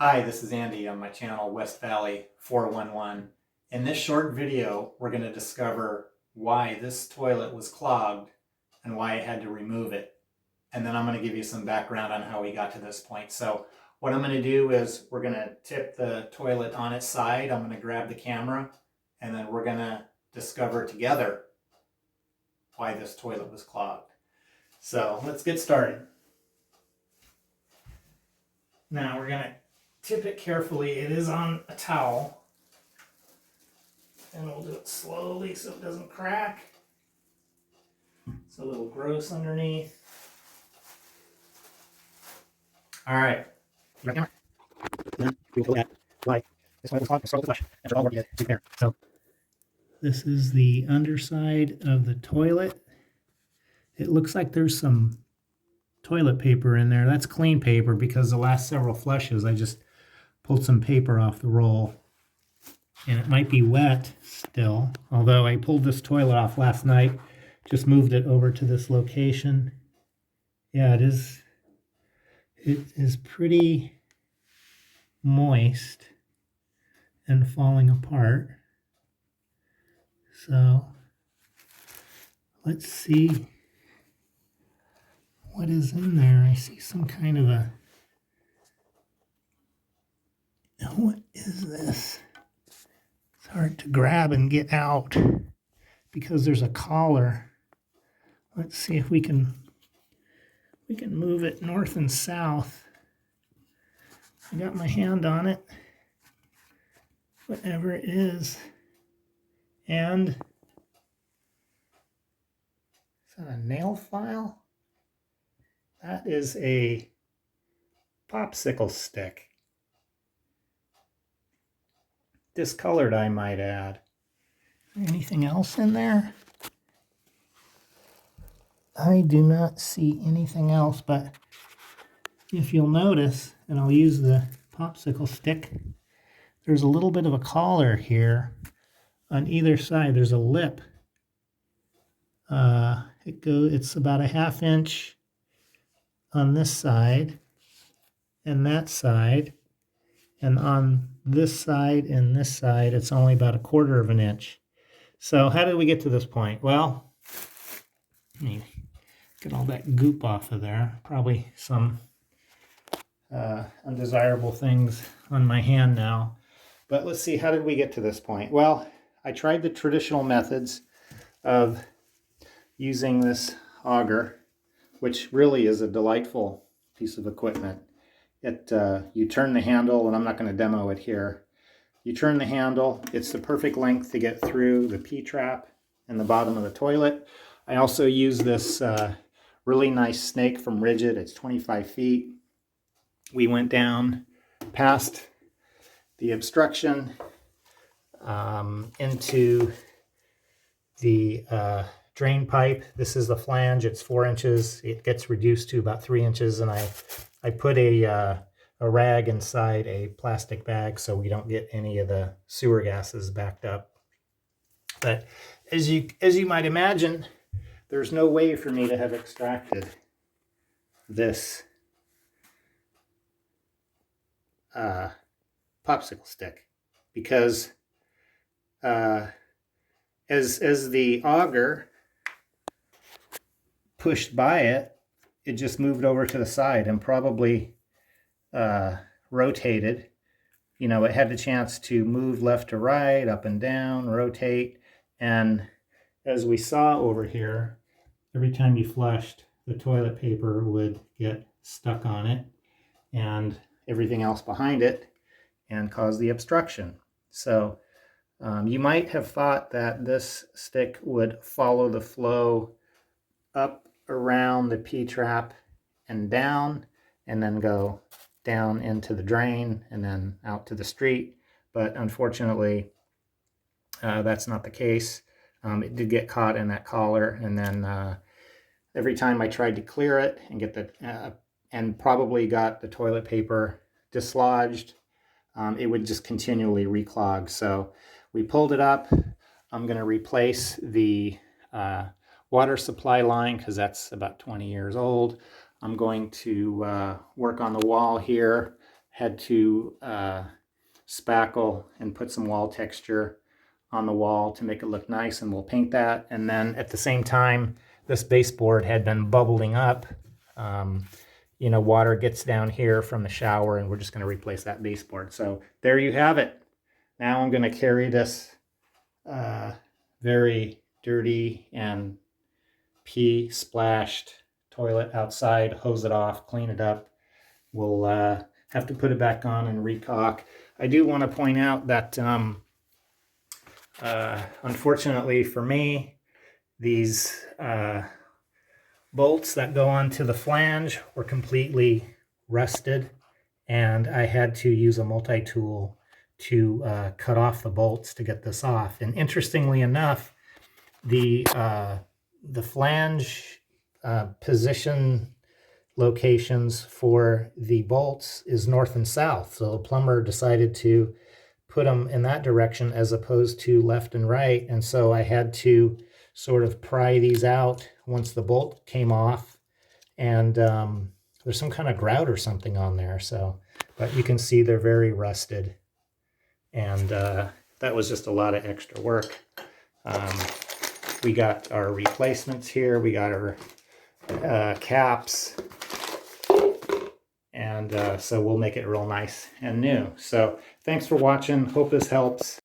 Hi, this is Andy on my channel West Valley 411. In this short video, we're going to discover why this toilet was clogged and why I had to remove it. And then I'm going to give you some background on how we got to this point. So what I'm going to do is we're going to tip the toilet on its side. I'm going to grab the camera and then we're going to discover together why this toilet was clogged. So let's get started. Now we're going to tip it carefully. It is on a towel. And we'll do it slowly so it doesn't crack. It's a little gross underneath. All right. Then we will add why this one was clogged and start with the flush after all work you did to repair. So this is the underside of the toilet. It looks like there's some toilet paper in there. That's clean paper because the last several flushes I just pulled some paper off the roll. And it might be wet still, although I pulled this toilet off last night, just moved it over to this location. Yeah, it is pretty moist and falling apart. So let's see what is in there. I see some kind of a, what is this? It's hard to grab and get out because there's a collar. Let's see if we can move it north and south. I got my hand on it, whatever it is. And is that a nail file? That is a popsicle stick. Discolored, I might add. Anything else in there? I do not see anything else, but if you'll notice, and I'll use the popsicle stick, there's a little bit of a collar here. On either side, there's a lip. It's about a 1/2 inch on this side and that side. And on this side and this side, it's only about 1/4 inch. So how did we get to this point? Well, let me get all that goop off of there. Probably some undesirable things on my hand now. But let's see, how did we get to this point? Well, I tried the traditional methods of using this auger, which really is a delightful piece of equipment. You turn the handle, and I'm not going to demo it here. You turn the handle, it's the perfect length to get through the P-trap and the bottom of the toilet. I also use this really nice snake from Rigid. It's 25 feet. We went down past the obstruction into the drain pipe. This is the flange. It's 4 inches. It gets reduced to about 3 inches, and I put a rag inside a plastic bag so we don't get any of the sewer gases backed up. But as you might imagine, there's no way for me to have extracted this popsicle stick because as the auger pushed by it, it just moved over to the side and probably rotated. You know, it had the chance to move left to right, up and down, rotate. And as we saw over here, every time you flushed, the toilet paper would get stuck on it and everything else behind it and cause the obstruction. So you might have thought that this stick would follow the flow up around the P-trap and down, and then go down into the drain and then out to the street. But unfortunately, that's not the case. It did get caught in that collar, and then every time I tried to clear it and get the and probably got the toilet paper dislodged, it would just continually reclog. So we pulled it up. I'm going to replace the water supply line because that's about 20 years old. I'm going to work on the wall here had to spackle and put some wall texture on the wall to make it look nice, and we'll paint that. And then at the same time, this baseboard had been bubbling up. You know, water gets down here from the shower, and we're just going to replace that baseboard. So there you have it. Now I'm going to carry this very dirty and pee splashed toilet outside, hose it off, clean it up. We'll have to put it back on and recaulk. I do want to point out that unfortunately for me, these bolts that go onto the flange were completely rusted, and I had to use a multi-tool to cut off the bolts to get this off. And interestingly enough, the flange position locations for the bolts is north and south. So the plumber decided to put them in that direction as opposed to left and right. And so I had to sort of pry these out once the bolt came off. And there's some kind of grout or something on there. So, but you can see they're very rusted. And that was just a lot of extra work. We got our replacements here. We got our caps. And so we'll make it real nice and new. So thanks for watching. Hope this helps.